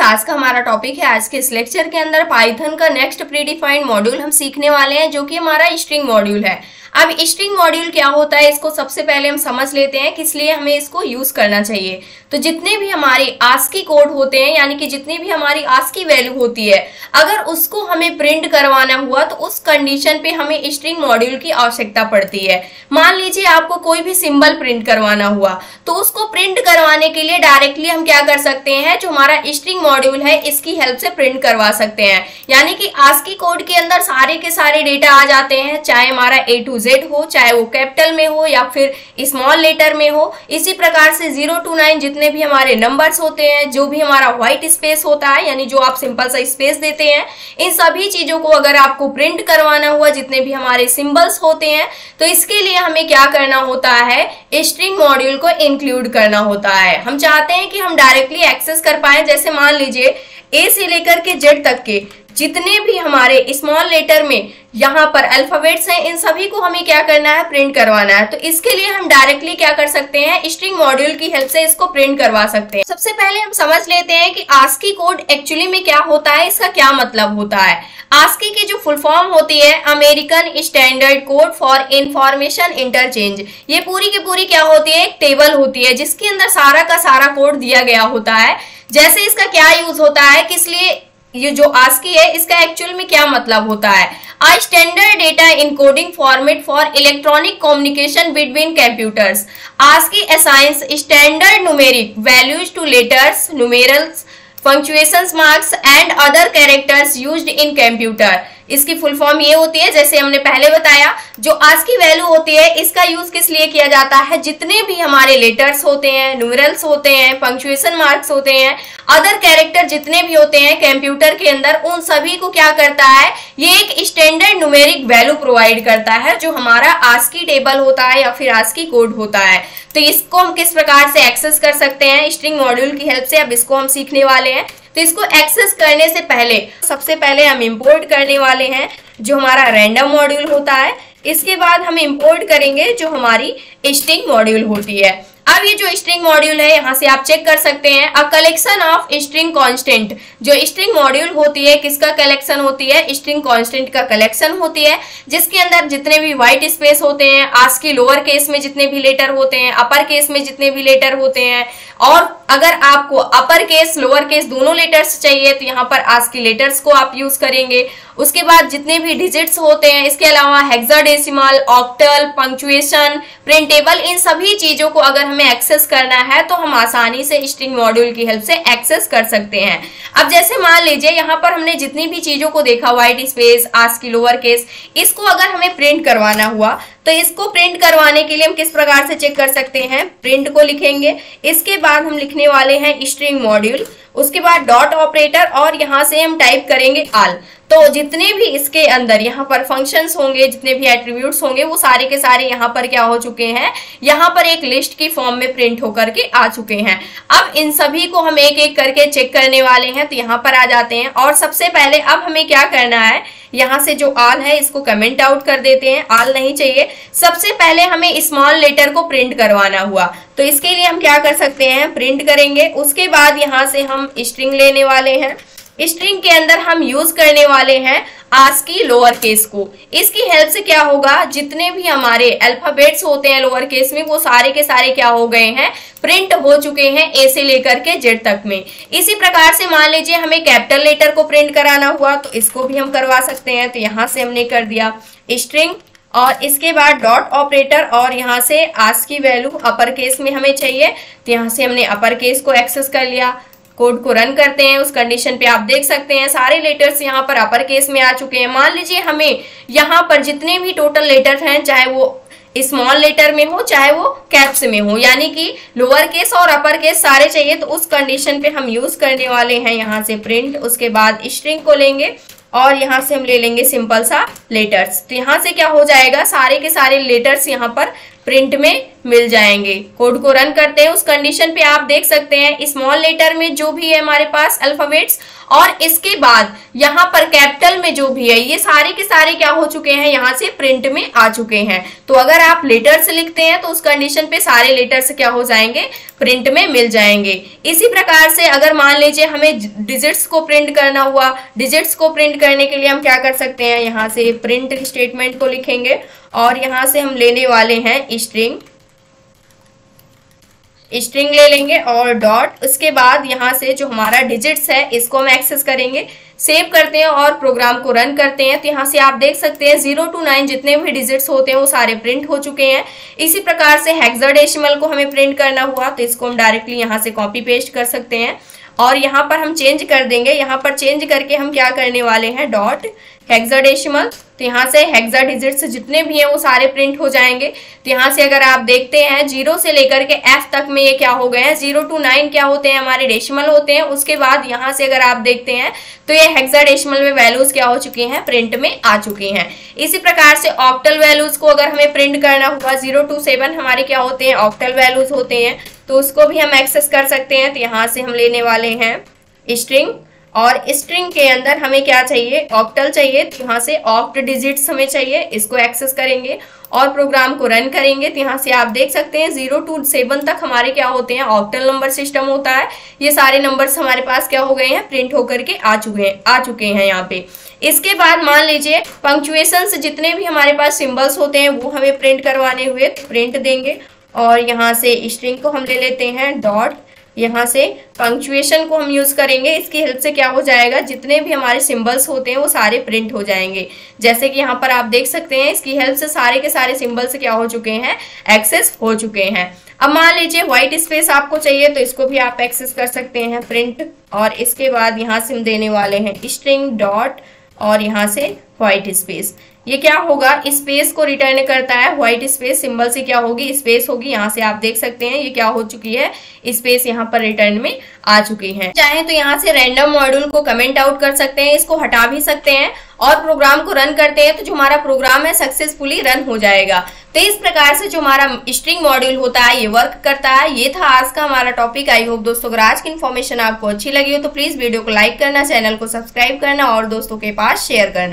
आज का हमारा टॉपिक है। आज के इस लेक्चर के अंदर पाइथन का नेक्स्ट प्रीडिफाइंड मॉड्यूल हम सीखने वाले हैं, जो कि हमारा स्ट्रिंग मॉड्यूल है। अब स्ट्रिंग मॉड्यूल क्या होता है, इसको सबसे पहले हम समझ लेते हैं किस लिए हमें इसको यूज करना चाहिए। तो जितने भी हमारे आस्की कोड होते हैं, यानी कि जितनी भी हमारी आस्की वैल्यू होती है, अगर उसको हमें प्रिंट करवाना हुआ तो उस कंडीशन पे हमें स्ट्रिंग मॉड्यूल की आवश्यकता पड़ती है। मान लीजिए आपको कोई भी सिंबल प्रिंट करवाना हुआ, तो उसको प्रिंट करवाने के लिए डायरेक्टली हम क्या कर सकते हैं, जो हमारा स्ट्रिंग मॉड्यूल है इसकी हेल्प से प्रिंट करवा सकते हैं। यानी कि आस्की कोड के अंदर सारे के सारे डेटा आ जाते हैं, चाहे हमारा A to Z हो, चाहे वो कैपिटल में हो या फिर स्मॉल लेटर में हो। इसी प्रकार से 0 to 9 जितने भी हमारे नंबर्स होते हैं, जो भी हमारा व्हाइट स्पेस होता है, यानी जो आप सिंपल सा स्पेस देते हैं, इन सभी चीजों को अगर आपको प्रिंट करवाना हुआ, जितने भी हमारे सिंबल्स होते हैं, तो इसके लिए हमें क्या करना होता है, स्ट्रिंग मॉड्यूल को इंक्लूड करना होता है। हम चाहते हैं कि हम डायरेक्टली एक्सेस कर पाए। जैसे मान लीजिए A से लेकर के Z तक के जितने भी हमारे स्मॉल लेटर में यहाँ पर अल्फाबेट्स हैं, इन सभी को हमें क्या करना है, प्रिंट करवाना है। तो इसके लिए हम डायरेक्टली क्या कर सकते हैं, स्ट्रिंग मॉड्यूल की हेल्प से इसको प्रिंट करवा सकते हैं। सबसे पहले हम समझ लेते हैं कि आस्की कोड एक्चुअली में क्या होता है, इसका क्या मतलब होता है। आस्की की जो फुल फॉर्म होती है, American standard code for information interchange. ये पूरी की पूरी क्या होती है, एक टेबल होती है जिसके अंदर सारा का सारा कोड दिया गया होता है। जैसे इसका क्या यूज होता है, किस लिए ये जो आस्की है इसका एक्चुअल में क्या मतलब होता है, a standard data encoding format for electronic communication between computers. ASCII assigns standard numeric values to letters, numerals, punctuation marks and other characters used in computer. इसकी फुल फॉर्म ये होती है, जैसे हमने पहले बताया, जो आस्की वैल्यू होती है इसका यूज किस लिए किया जाता है, जितने भी हमारे लेटर्स होते हैं, न्यूमरल्स होते हैं, पंक्चुएशन मार्क्स होते हैं, अदर कैरेक्टर जितने भी होते हैं कंप्यूटर के अंदर, उन सभी को क्या करता है, ये एक स्टैंडर्ड न्यूमेरिक वैल्यू प्रोवाइड करता है, जो हमारा आस्की टेबल होता है या फिर आस्की कोड होता है। तो इसको हम किस प्रकार से एक्सेस कर सकते हैं स्ट्रिंग मॉड्यूल की हेल्प से, अब इसको हम सीखने वाले हैं। तो इसको एक्सेस करने से पहले सबसे पहले हम इंपोर्ट करने वाले हैं जो हमारा रैंडम मॉड्यूल होता है। इसके बाद हम इंपोर्ट करेंगे जो हमारी स्ट्रिंग मॉड्यूल होती है। अब ये जो स्ट्रिंग मॉड्यूल है, यहाँ से आप चेक कर सकते हैं, a collection of string constant. जो स्ट्रिंग मॉड्यूल होती है किसका कलेक्शन होती है, स्ट्रिंग कांस्टेंट का कलेक्शन होती है, जिसके अंदर जितने भी व्हाइट स्पेस होते हैं, आस्की लोअर केस में जितने भी लेटर होते हैं, अपर केस में जितने भी लेटर होते हैं, और अगर आपको अपर केस लोअर केस दोनों लेटर्स चाहिए तो यहाँ पर आस्की लेटर्स को आप यूज करेंगे। उसके बाद जितने भी डिजिट्स होते हैं, इसके अलावा हेक्साडेसिमल, ऑक्टल, पंक्चुएशन, प्रिंटेबल, इन सभी चीजों को अगर हमें एक्सेस करना है तो हम आसानी से स्ट्रिंग मॉड्यूल की हेल्प से एक्सेस कर सकते हैं। अब जैसे मान लीजिए यहाँ पर हमने जितनी भी चीजों को देखा, white space, ASCII lower case, इसको अगर हमें प्रिंट करवाना हुआ तो इसको प्रिंट करवाने के लिए हम किस प्रकार से चेक कर सकते हैं, प्रिंट को लिखेंगे, इसके बाद हम लिखने वाले हैं स्ट्रिंग मॉड्यूल, उसके बाद डॉट ऑपरेटर, और यहाँ से हम टाइप करेंगे ऑल। तो जितने भी इसके अंदर यहाँ पर फंक्शंस होंगे, जितने भी एट्रीब्यूट्स होंगे, वो सारे के सारे यहाँ पर क्या हो चुके हैं, यहाँ पर एक लिस्ट की फॉर्म में प्रिंट होकर के आ चुके हैं। अब इन सभी को हम एक एक करके चेक करने वाले हैं, तो यहाँ पर आ जाते हैं। और सबसे पहले अब हमें क्या करना है, यहाँ से जो ऑल है इसको कमेंट आउट कर देते हैं, ऑल नहीं चाहिए। सबसे पहले हमें स्मॉल लेटर को प्रिंट करवाना हुआ, तो इसके लिए हम क्या कर सकते हैं, प्रिंट करेंगे। उसके बाद यहाँ से हम स्ट्रिंग लेने वाले हैं। स्ट्रिंग के अंदर हम यूज करने वाले हैं आस्की लोअर केस को। इसकी हेल्प से क्या होगा, जितने भी हमारे अल्फाबेट्स होते हैं लोअर केस में, वो सारे के सारे क्या हो गए हैं, प्रिंट हो चुके हैं A से लेकर के Z तक में। इसी प्रकार से मान लीजिए हमें कैपिटल लेटर को प्रिंट कराना हुआ, तो इसको भी हम करवा सकते हैं। तो यहाँ से हमने कर दिया स्ट्रिंग, और इसके बाद डॉट ऑपरेटर, और यहाँ से आस्की वैल्यू अपर केस में हमें चाहिए, तो यहाँ से हमने अपर केस को एक्सेस कर लिया। कोड को रन करते हैं, उस कंडीशन पे आप देख सकते हैं सारे लेटर्स यहाँ पर अपर केस में आ चुके हैं। मान लीजिए हमें यहाँ पर जितने भी टोटल लेटर्स हैं, चाहे वो स्मॉल लेटर में हो चाहे वो कैप्स में हो, यानी कि लोअर केस और अपर केस सारे चाहिए, तो उस कंडीशन पे हम यूज करने वाले हैं यहाँ से प्रिंट। उसके बाद स्ट्रिंग को लेंगे और यहाँ से हम ले लेंगे सिंपल सा लेटर्स। तो यहाँ से क्या हो जाएगा, सारे के सारे लेटर्स यहाँ पर प्रिंट में मिल जाएंगे। कोड को रन करते हैं, उस कंडीशन पे आप देख सकते हैं स्मॉल लेटर में जो भी है हमारे पास अल्फाबेट्स और इसके बाद यहाँ पर कैपिटल में जो भी है ये सारे के सारे क्या हो चुके हैं, यहाँ से प्रिंट में आ चुके हैं। तो अगर आप लेटर्स लिखते हैं तो उस कंडीशन पे सारे लेटर्स क्या हो जाएंगे, प्रिंट में मिल जाएंगे। इसी प्रकार से अगर मान लीजिए हमें डिजिट्स को प्रिंट करना हुआ, डिजिट्स को प्रिंट करने के लिए हम क्या कर सकते हैं, यहाँ से प्रिंट स्टेटमेंट को लिखेंगे और यहाँ से हम लेने वाले हैं स्ट्रिंग ले लेंगे और डॉट, उसके बाद यहाँ से जो हमारा डिजिट्स है इसको हम एक्सेस करेंगे। सेव करते हैं और प्रोग्राम को रन करते हैं तो यहाँ से आप देख सकते हैं 0 to 9 जितने भी डिजिट्स होते हैं वो सारे प्रिंट हो चुके हैं। इसी प्रकार से हेक्साडेसिमल को हमें प्रिंट करना हुआ तो इसको हम डायरेक्टली यहाँ से कॉपी पेस्ट कर सकते हैं और यहाँ पर हम चेंज कर देंगे। यहाँ पर चेंज करके हम क्या करने वाले हैं, डॉट हेक्साडेसिमल, तो यहाँ से हेक्सा डिजिट्स जितने भी हैं वो सारे प्रिंट हो जाएंगे। तो यहाँ से अगर आप देखते हैं 0 से लेकर के F तक में ये क्या हो गए हैं, 0 to 9 क्या होते हैं, hमारे डेसिमल होते हैं। उसके बाद यहाँ से अगर आप देखते हैं तो ये हेक्साडेसिमल में वैल्यूज क्या हो चुकी हैं, प्रिंट में आ चुकी हैं। इसी प्रकार से ऑक्टल वैल्यूज को अगर हमें प्रिंट करना हुआ 0 to 7 हमारे क्या होते हैं, ऑक्टल वैल्यूज होते हैं, तो उसको भी हम एक्सेस कर सकते हैं। तो यहाँ से हम लेने वाले हैं स्ट्रिंग और स्ट्रिंग के अंदर हमें क्या चाहिए, ऑक्टल चाहिए, तो यहाँ से ऑक्ट डिजिट्स हमें चाहिए, इसको एक्सेस करेंगे और प्रोग्राम को रन करेंगे। तो यहाँ से आप देख सकते हैं 0 to 7 तक हमारे क्या होते हैं, ऑक्टल नंबर सिस्टम होता है। ये सारे नंबर्स हमारे पास क्या हो गए हैं, प्रिंट होकर के आ चुके हैं यहाँ पे। इसके बाद मान लीजिए पंक्चुएशन से जितने भी हमारे पास सिंबल्स होते हैं वो हमें प्रिंट करवाने हुए तो प्रिंट देंगे और यहाँ से स्ट्रिंग को हम ले लेते हैं डॉट, यहाँ से पंक्चुएशन को हम यूज करेंगे। इसकी हेल्प से क्या हो जाएगा, जितने भी हमारे सिंबल्स होते हैं वो सारे प्रिंट हो जाएंगे। जैसे कि यहाँ पर आप देख सकते हैं इसकी हेल्प से सारे के सारे सिंबल्स क्या हो चुके हैं, एक्सेस हो चुके हैं। अब मान लीजिए व्हाइट स्पेस आपको चाहिए तो इसको भी आप एक्सेस कर सकते हैं प्रिंट, और इसके बाद यहाँ से हम देने वाले हैं स्ट्रिंग डॉट और यहाँ से व्हाइट स्पेस। ये क्या होगा, स्पेस को रिटर्न करता है, व्हाइट स्पेस सिंबल से क्या होगी, स्पेस होगी। यहाँ से आप देख सकते हैं ये क्या हो चुकी है, स्पेस यहाँ पर रिटर्न में आ चुकी है। चाहे तो यहाँ से रैंडम मॉड्यूल को कमेंट आउट कर सकते हैं, इसको हटा भी सकते हैं और प्रोग्राम को रन करते हैं तो जो हमारा प्रोग्राम है सक्सेसफुली रन हो जाएगा। तो इस प्रकार से जो हमारा स्ट्रिंग मॉड्यूल होता है ये वर्क करता है। ये था आज का हमारा टॉपिक। आई होप दोस्तों अगर आज की इन्फॉर्मेशन आपको अच्छी लगी हो तो प्लीज वीडियो को लाइक करना, चैनल को सब्सक्राइब करना और दोस्तों के पास शेयर करना।